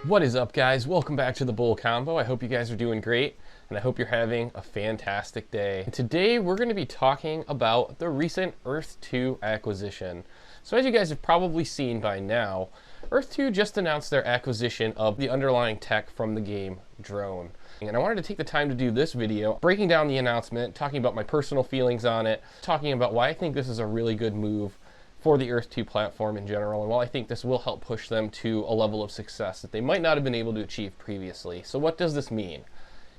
What is up, guys? Welcome back to the Bull Combo. I hope you guys are doing great, and I hope you're having a fantastic day. And today, we're going to be talking about the recent Earth-2 acquisition. So as you guys have probably seen by now, Earth-2 just announced their acquisition of the underlying tech from the game D.R.O.N.E. And I wanted to take the time to do this video, breaking down the announcement, talking about my personal feelings on it, talking about why I think this is a really good move for the Earth-2 platform in general, and while I think this will help push them to a level of success that they might not have been able to achieve previously. So what does this mean?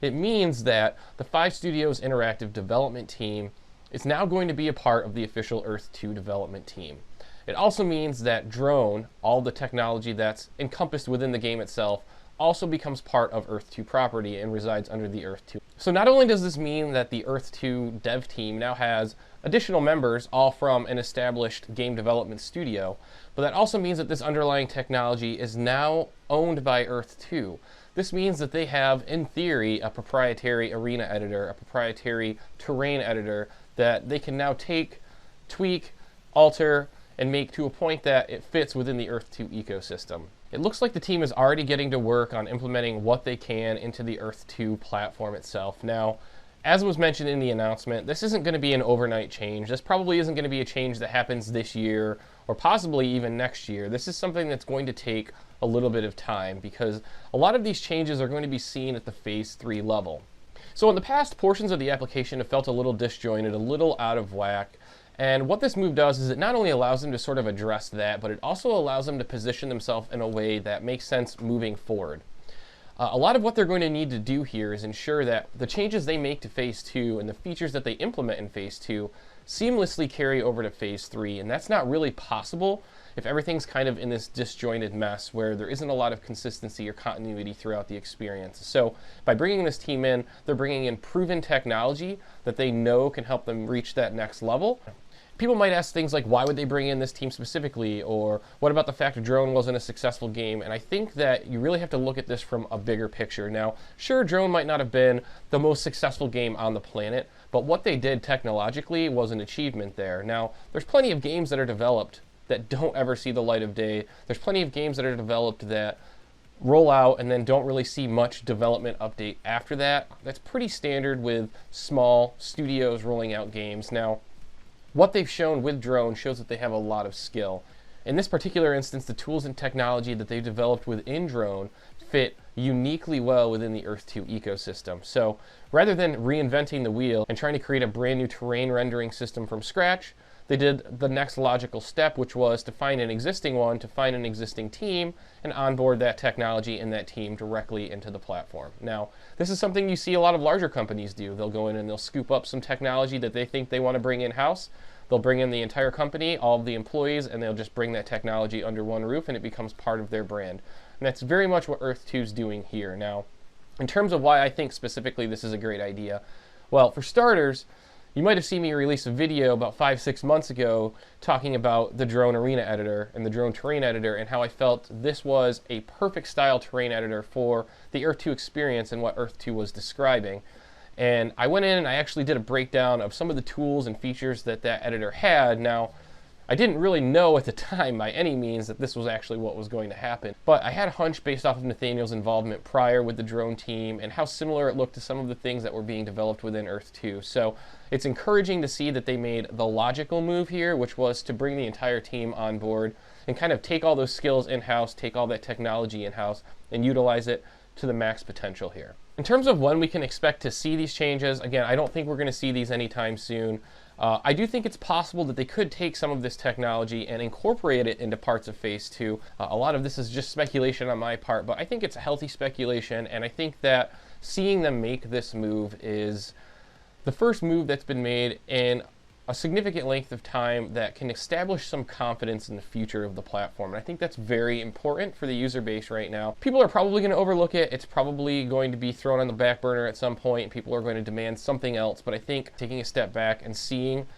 It means that the 5 Studios interactive development team is now going to be a part of the official Earth-2 development team. It also means that D.R.O.N.E, all the technology that's encompassed within the game itself, also becomes part of Earth-2 property and resides under the Earth-2. So not only does this mean that the Earth-2 dev team now has additional members, all from an established game development studio, but that also means that this underlying technology is now owned by Earth-2. This means that they have, in theory, a proprietary arena editor, a proprietary terrain editor that they can now take, tweak, alter, and make to a point that it fits within the Earth-2 ecosystem. It looks like the team is already getting to work on implementing what they can into the Earth-2 platform itself. Now, as was mentioned in the announcement, this isn't going to be an overnight change. This probably isn't going to be a change that happens this year or possibly even next year. This is something that's going to take a little bit of time because a lot of these changes are going to be seen at the Phase 3 level. So in the past, portions of the application have felt a little disjointed, a little out of whack. And what this move does is it not only allows them to sort of address that, but it also allows them to position themselves in a way that makes sense moving forward. A lot of what they're going to need to do here is ensure that the changes they make to Phase 2 and the features that they implement in Phase 2 seamlessly carry over to Phase 3, and that's not really possible if everything's kind of in this disjointed mess where there isn't a lot of consistency or continuity throughout the experience. So by bringing this team in, they're bringing in proven technology that they know can help them reach that next level. People might ask things like, why would they bring in this team specifically? Or what about the fact that D.R.O.N.E wasn't a successful game? And I think that you really have to look at this from a bigger picture. Now, sure, D.R.O.N.E might not have been the most successful game on the planet, but what they did technologically was an achievement there. Now, there's plenty of games that are developed that don't ever see the light of day. There's plenty of games that are developed that roll out and then don't really see much development update after that. That's pretty standard with small studios rolling out games. Now, what they've shown with D.R.O.N.E shows that they have a lot of skill. In this particular instance, the tools and technology that they've developed within D.R.O.N.E fit uniquely well within the Earth-2 ecosystem. So rather than reinventing the wheel and trying to create a brand new terrain rendering system from scratch, they did the next logical step, which was to find an existing one, to find an existing team, and onboard that technology and that team directly into the platform. Now, this is something you see a lot of larger companies do. They'll go in and they'll scoop up some technology that they think they want to bring in-house. They'll bring in the entire company, all of the employees, and they'll just bring that technology under one roof, and it becomes part of their brand. And that's very much what Earth-2 is doing here. Now, in terms of why I think specifically this is a great idea, well, for starters, you might have seen me release a video about 5-6 months ago talking about the D.R.O.N.E Arena Editor and the D.R.O.N.E Terrain Editor and how I felt this was a perfect style terrain editor for the Earth-2 experience and what Earth-2 was describing. And I went in and I actually did a breakdown of some of the tools and features that that editor had. Now, I didn't really know at the time by any means that this was actually what was going to happen, but I had a hunch based off of Nathaniel's involvement prior with the D.R.O.N.E team and how similar it looked to some of the things that were being developed within Earth-2. So it's encouraging to see that they made the logical move here, which was to bring the entire team on board and kind of take all those skills in-house, take all that technology in-house, and utilize it to the max potential here. In terms of when we can expect to see these changes, again, I don't think we're going to see these anytime soon. I do think it's possible that they could take some of this technology and incorporate it into parts of Phase 2. A lot of this is just speculation on my part, but I think it's a healthy speculation, and I think that seeing them make this move is the first move that's been made in a significant length of time that can establish some confidence in the future of the platform. And I think that's very important for the user base right now. People are probably going to overlook it. It's probably going to be thrown on the back burner at some point. People are going to demand something else. But I think taking a step back and seeing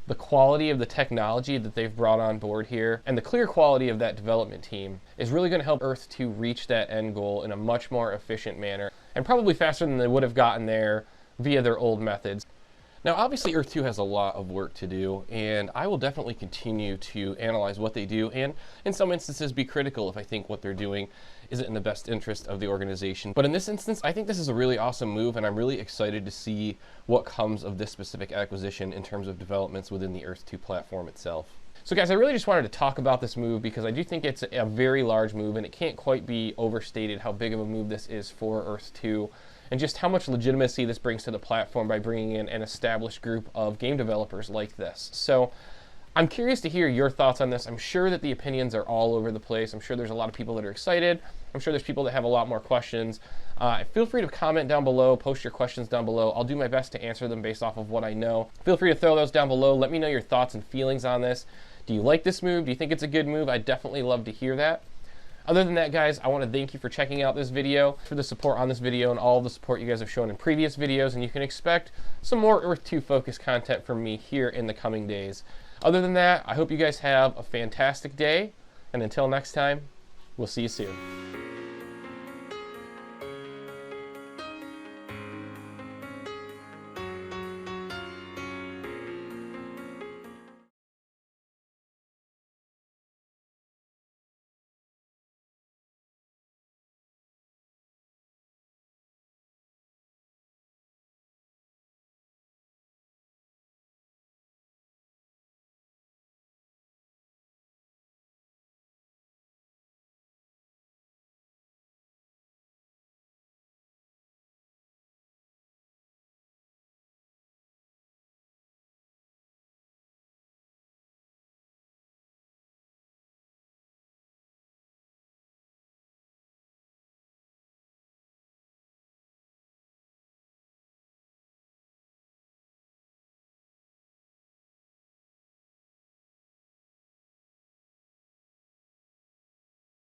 the quality of the technology that they've brought on board here and the clear quality of that development team is really going to help Earth-2 reach that end goal in a much more efficient manner and probably faster than they would have gotten there via their old methods. Now, obviously, Earth 2 has a lot of work to do, and I will definitely continue to analyze what they do, and in some instances be critical if I think what they're doing isn't in the best interest of the organization. But in this instance, I think this is a really awesome move, and I'm really excited to see what comes of this specific acquisition in terms of developments within the Earth 2 platform itself. So guys, I really just wanted to talk about this move because I do think it's a very large move, and it can't quite be overstated how big of a move this is for Earth 2. And just how much legitimacy this brings to the platform by bringing in an established group of game developers like this. So I'm curious to hear your thoughts on this. I'm sure that the opinions are all over the place. I'm sure there's a lot of people that are excited. I'm sure there's people that have a lot more questions. Feel free to comment down below, post your questions down below. I'll do my best to answer them based off of what I know. Feel free to throw those down below. Let me know your thoughts and feelings on this. Do you like this move? Do you think it's a good move? I'd definitely love to hear that. Other than that, guys, I want to thank you for checking out this video, for the support on this video and all the support you guys have shown in previous videos, and you can expect some more Earth 2 focused content from me here in the coming days. Other than that, I hope you guys have a fantastic day, and until next time, we'll see you soon.